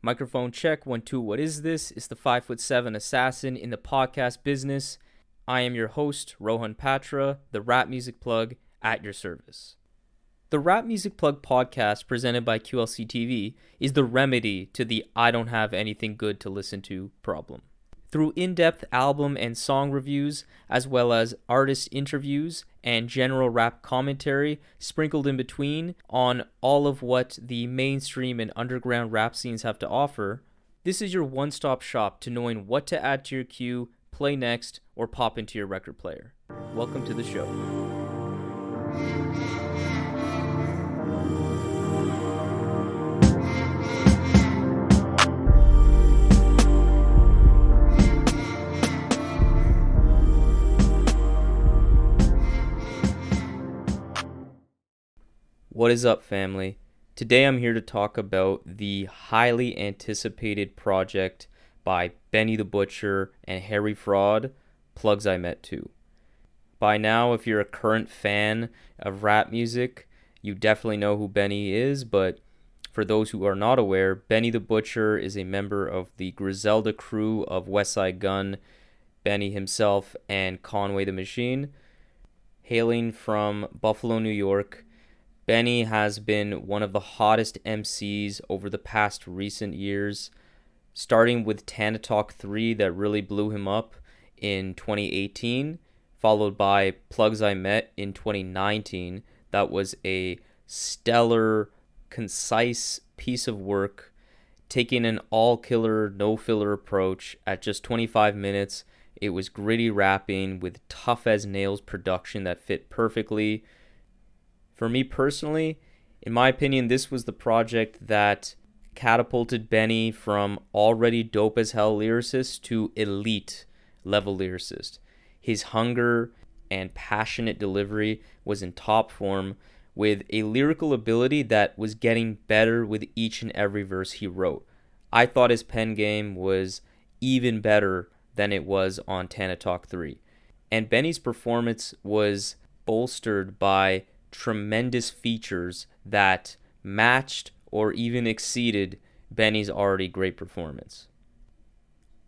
Microphone check, 1, 2, what is this? It's the 5'7" assassin in the podcast business. I am your host, Rohan Patra, the rap music plug at your service. The Rap Music Plug podcast presented by QLC TV is the remedy to the I don't have anything good to listen to problem. Through in-depth album and song reviews, as well as artist interviews and general rap commentary sprinkled in between on all of what the mainstream and underground rap scenes have to offer, this is your one-stop shop to knowing what to add to your queue, play next, or pop into your record player. Welcome to the show. What is up, family? Today I'm here to talk about the highly anticipated project by Benny the Butcher and Harry Fraud, Plugs I Met 2. By now, if you're a current fan of rap music, you definitely know who Benny is, but for those who are not aware, Benny the Butcher is a member of the Griselda crew of Westside Gunn, Benny himself, and Conway the Machine. Hailing from Buffalo, New York, Benny has been one of the hottest MCs over the past recent years, starting with Tana Talk 3 that really blew him up in 2018, followed by Plugs I Met in 2019. That was a stellar, concise piece of work, taking an all-killer, no-filler approach at just 25 minutes. It was gritty rapping with tough-as-nails production that fit perfectly. For me personally, in my opinion, this was the project that catapulted Benny from already dope as hell lyricist to elite level lyricist. His hunger and passionate delivery was in top form, with a lyrical ability that was getting better with each and every verse he wrote. I thought his pen game was even better than it was on Tana Talk 3. And Benny's performance was bolstered by tremendous features that matched or even exceeded Benny's already great performance.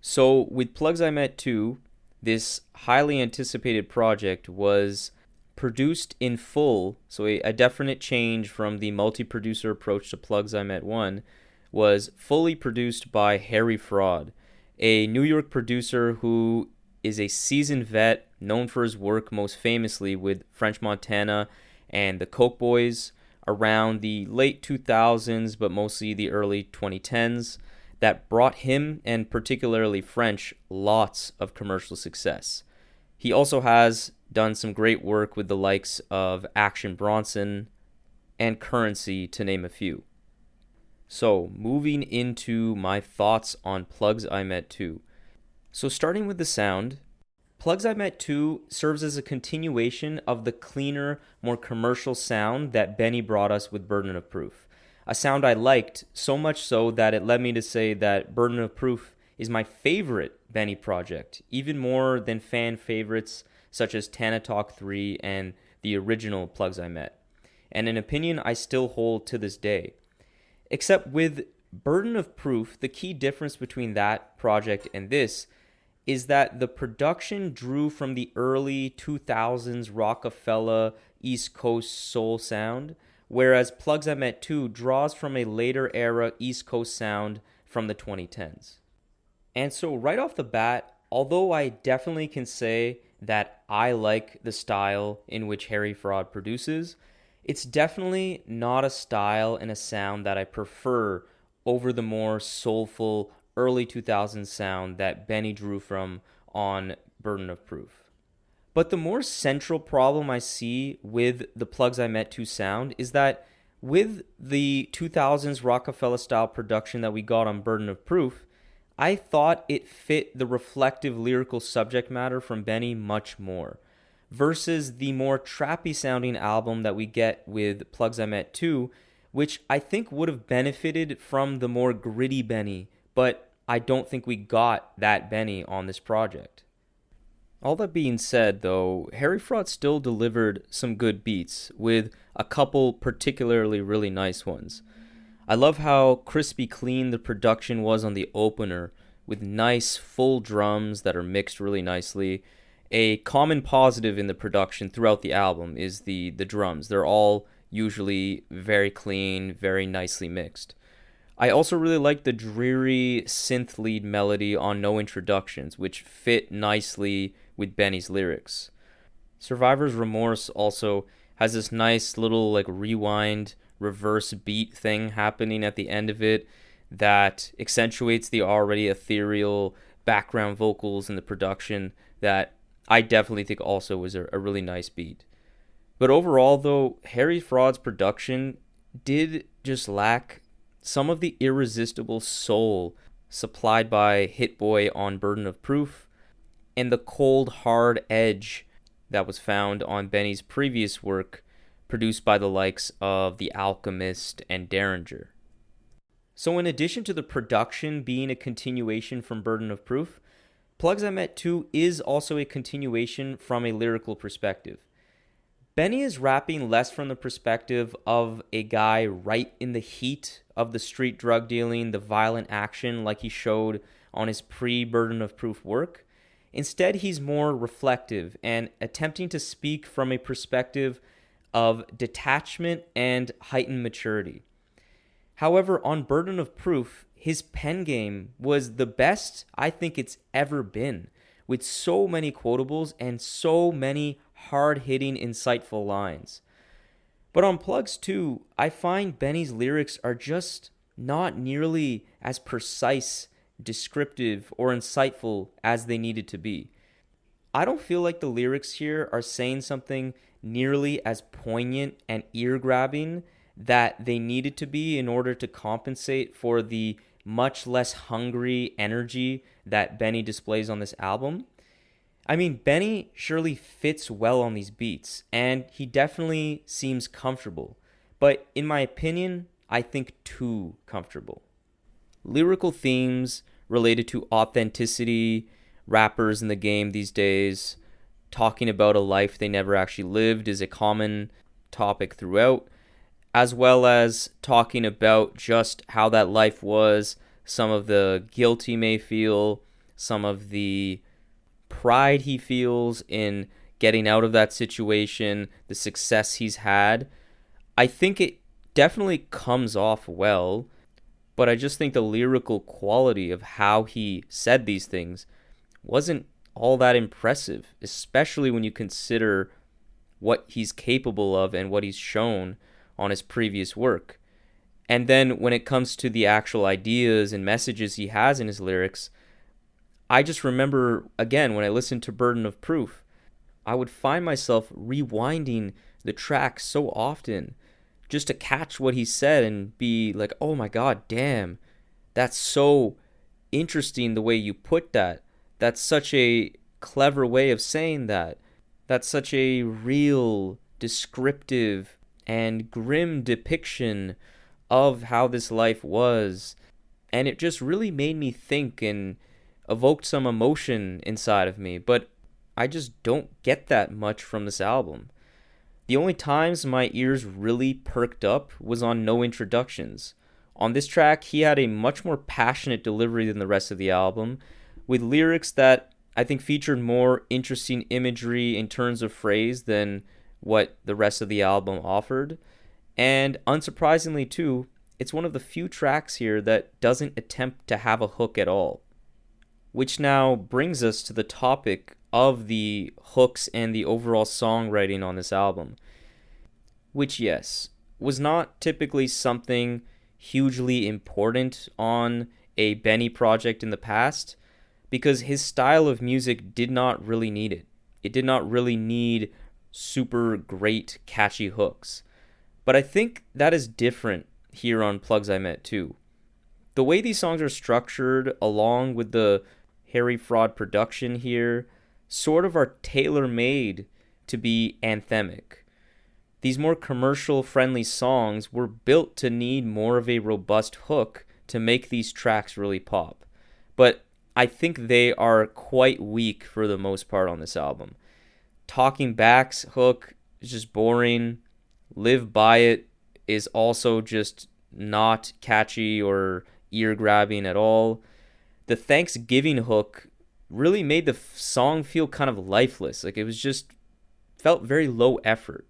So with Plugs I Met 2, this highly anticipated project was produced in full, so a definite change from the multi-producer approach to Plugs I Met 1, was fully produced by Harry Fraud, a New York producer who is a seasoned vet known for his work most famously with French Montana and the Coke Boys around the late 2000s, but mostly the early 2010s, that brought him, and particularly French, lots of commercial success. He also has done some great work with the likes of Action Bronson and Currency, to name a few. So, moving into my thoughts on Plugs I Met 2. So starting with the sound, Plugs I Met 2 serves as a continuation of the cleaner, more commercial sound that Benny brought us with Burden of Proof. A sound I liked, so much so that it led me to say that Burden of Proof is my favorite Benny project, even more than fan favorites such as Tana Talk 3 and the original Plugs I Met, and an opinion I still hold to this day. Except with Burden of Proof, the key difference between that project and this is that the production drew from the early 2000s Rocafella East Coast soul sound, whereas Plugs I Met 2 draws from a later era East Coast sound from the 2010s. And so right off the bat, although I definitely can say that I like the style in which Harry Fraud produces, it's definitely not a style and a sound that I prefer over the more soulful early 2000s sound that Benny drew from on Burden of Proof. But the more central problem I see with the Plugs I Met 2 sound is that with the 2000s Rocafella style production that we got on Burden of Proof, I thought it fit the reflective lyrical subject matter from Benny much more, versus the more trappy sounding album that we get with Plugs I Met 2, which I think would have benefited from the more gritty Benny, but I don't think we got that Benny on this project. All that being said, though, Harry Fraud still delivered some good beats, with a couple particularly really nice ones. I love how crispy clean the production was on the opener, with nice full drums that are mixed really nicely. A common positive in the production throughout the album is the drums. They're all usually very clean, very nicely mixed. I also really like the dreary synth lead melody on No Introductions, which fit nicely with Benny's lyrics. Survivor's Remorse also has this nice little like rewind reverse beat thing happening at the end of it that accentuates the already ethereal background vocals in the production that I definitely think also was a really nice beat. But overall though, Harry Fraud's production did just lack some of the irresistible soul supplied by Hit Boy on Burden of Proof and the cold hard edge that was found on Benny's previous work produced by the likes of The Alchemist and Derringer. So in addition to the production being a continuation from Burden of Proof, Plugs I Met 2 is also a continuation from a lyrical perspective. Benny is rapping less from the perspective of a guy right in the heat of the street drug dealing, the violent action like he showed on his pre-Burden of Proof work. Instead, he's more reflective and attempting to speak from a perspective of detachment and heightened maturity. However, on Burden of Proof, his pen game was the best I think it's ever been, with so many quotables and so many hard-hitting, insightful lines. But on Plugs 2, I find Benny's lyrics are just not nearly as precise, descriptive, or insightful as they needed to be. I don't feel like the lyrics here are saying something nearly as poignant and ear-grabbing that they needed to be in order to compensate for the much less hungry energy that Benny displays on this album. I mean, Benny surely fits well on these beats, and he definitely seems comfortable. But in my opinion, I think too comfortable. Lyrical themes related to authenticity, rappers in the game these days, talking about a life they never actually lived is a common topic throughout, as well as talking about just how that life was, some of the guilt he may feel, some of the pride he feels in getting out of that situation, the success he's had. I think it definitely comes off well, but I just think the lyrical quality of how he said these things wasn't all that impressive, especially when you consider what he's capable of and what he's shown on his previous work. And then when it comes to the actual ideas and messages he has in his lyrics, I just remember, again, when I listened to Burden of Proof, I would find myself rewinding the track so often just to catch what he said and be like, oh my God, damn, that's so interesting the way you put that. That's such a clever way of saying that. That's such a real, descriptive, and grim depiction of how this life was. And it just really made me think and evoked some emotion inside of me, but I just don't get that much from this album. The only times my ears really perked up was on No Introductions. On this track, he had a much more passionate delivery than the rest of the album, with lyrics that I think featured more interesting imagery in terms of phrase than what the rest of the album offered. And unsurprisingly too, it's one of the few tracks here that doesn't attempt to have a hook at all. Which now brings us to the topic of the hooks and the overall songwriting on this album. Which, yes, was not typically something hugely important on a Benny project in the past, because his style of music did not really need it. It did not really need super great, catchy hooks. But I think that is different here on Plugs I Met 2. The way these songs are structured, along with the Harry Fraud production here, sort of are tailor-made to be anthemic. These more commercial-friendly songs were built to need more of a robust hook to make these tracks really pop. But I think they are quite weak for the most part on this album. Talking Back's hook is just boring. Live By It is also just not catchy or ear grabbing at all. The Thanksgiving hook really made the song feel kind of lifeless. Like it was just felt very low effort.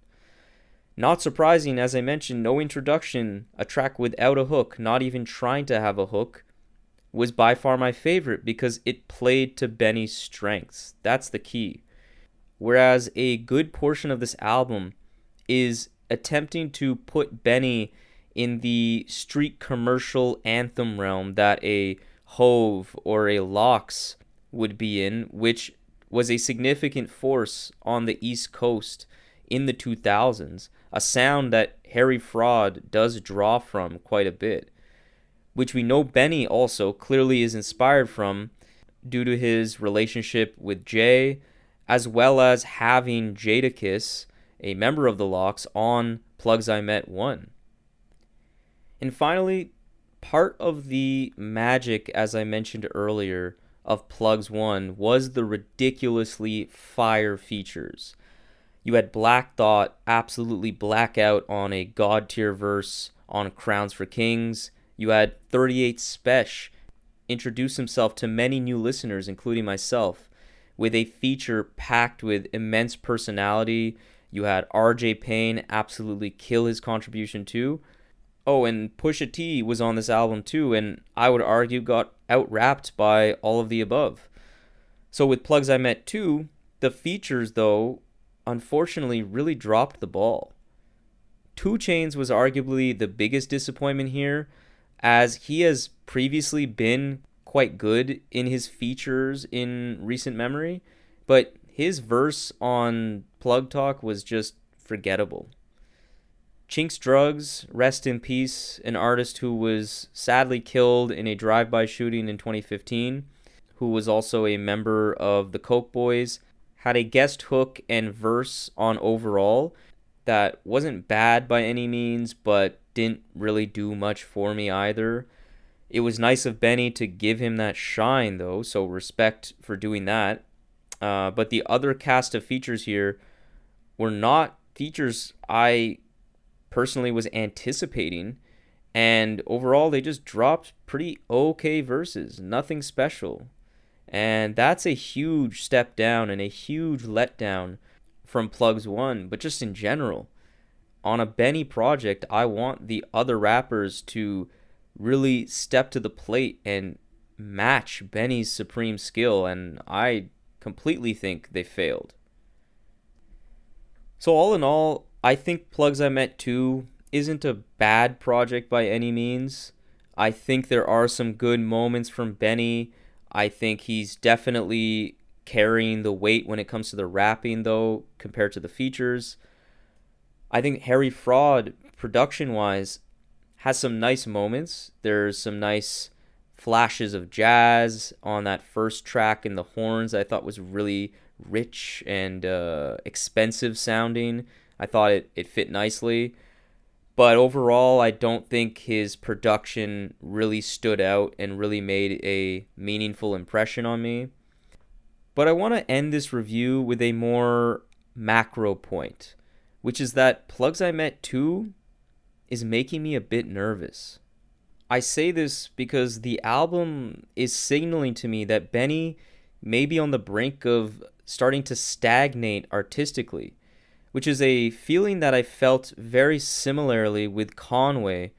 Not surprising, as I mentioned, no introduction, a track without a hook, not even trying to have a hook, was by far my favorite because it played to Benny's strengths. That's the key. Whereas a good portion of this album is attempting to put Benny in the street commercial anthem realm that a Hove or a Lox would be in, which was a significant force on the East Coast in the 2000s, a sound that Harry Fraud does draw from quite a bit, which we know Benny also clearly is inspired from due to his relationship with Jay, as well as having Jadakiss, a member of the Lox, on Plugs I Met 1. And finally, part of the magic, as I mentioned earlier, of Plugs 1 was the ridiculously fire features. You had Black Thought absolutely black out on a god tier verse on Crowns for Kings. You had 38 Spesh introduce himself to many new listeners, including myself, with a feature packed with immense personality. You had RJ Payne absolutely kill his contribution too. Oh, and Pusha T was on this album too, and I would argue got out-rapped by all of the above. So with Plugs I Met 2, the features, though, unfortunately really dropped the ball. 2 Chainz was arguably the biggest disappointment here, as he has previously been quite good in his features in recent memory, but his verse on Plug Talk was just forgettable. Chinx Drugs, rest in peace, an artist who was sadly killed in a drive-by shooting in 2015, who was also a member of the Coke Boys, had a guest hook and verse on Overall that wasn't bad by any means, but didn't really do much for me either. It was nice of Benny to give him that shine, though, so respect for doing that. But the other cast of features here were not features I personally was anticipating, and overall they just dropped pretty okay verses, nothing special. And that's a huge step down and a huge letdown from Plugs 1, but just in general. On a Benny project, I want the other rappers to really step to the plate and match Benny's supreme skill, and I completely think they failed. So all in all, I think Plugs I Met 2 isn't a bad project by any means. I think there are some good moments from Benny. I think he's definitely carrying the weight when it comes to the rapping, though, compared to the features. I think Harry Fraud, production-wise, has some nice moments. There's some nice flashes of jazz on that first track in the horns I thought was really rich and expensive sounding. I thought it fit nicely. But overall, I don't think his production really stood out and really made a meaningful impression on me. But I want to end this review with a more macro point, which is that Plugs I Met 2 is making me a bit nervous. I say this because the album is signaling to me that Benny may be on the brink of starting to stagnate artistically, which is a feeling that I felt very similarly with Conway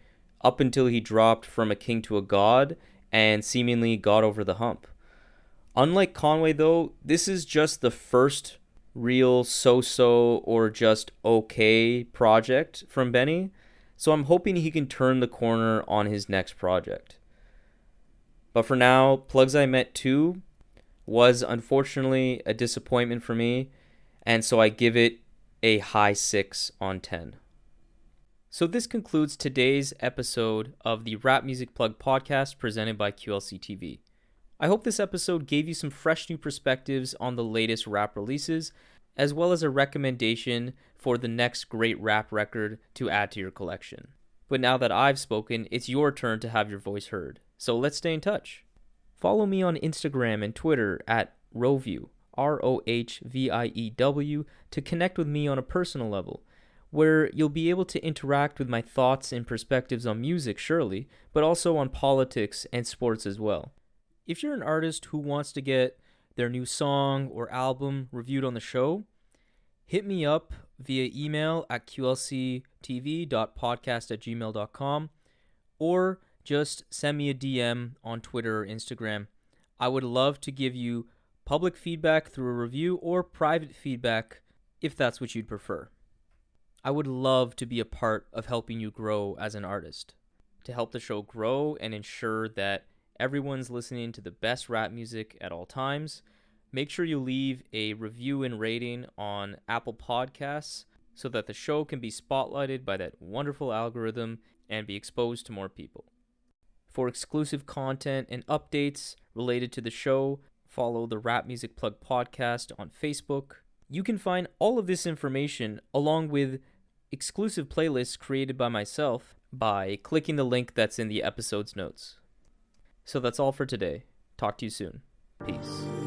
up until he dropped From a King to a God and seemingly got over the hump. Unlike Conway, though, this is just the first real so-so or just okay project from Benny, so I'm hoping he can turn the corner on his next project. But for now, Plugs I Met 2 was unfortunately a disappointment for me, and so I give it a high 6 on 10. So this concludes today's episode of the Rap Music Plug podcast presented by QLC TV. I hope this episode gave you some fresh new perspectives on the latest rap releases, as well as a recommendation for the next great rap record to add to your collection. But now that I've spoken, it's your turn to have your voice heard. So let's stay in touch. Follow me on Instagram and Twitter at Rohview, ROHVIEW, to connect with me on a personal level. where you'll be able to interact with my thoughts and perspectives on music, surely, but also on politics and sports as well. If you're an artist who wants to get their new song or album reviewed on the show, hit me up via email at qlctv.podcast@gmail.com or just send me a DM on Twitter or Instagram. I would love to give you public feedback through a review or private feedback if that's what you'd prefer. I would love to be a part of helping you grow as an artist, to help the show grow and ensure that everyone's listening to the best rap music at all times. Make sure you leave a review and rating on Apple Podcasts so that the show can be spotlighted by that wonderful algorithm and be exposed to more people. For exclusive content and updates related to the show, follow the Rap Music Plug podcast on Facebook. You can find all of this information along with exclusive playlists created by myself by clicking the link that's in the episode's notes. So that's all for today. Talk to you soon. Peace.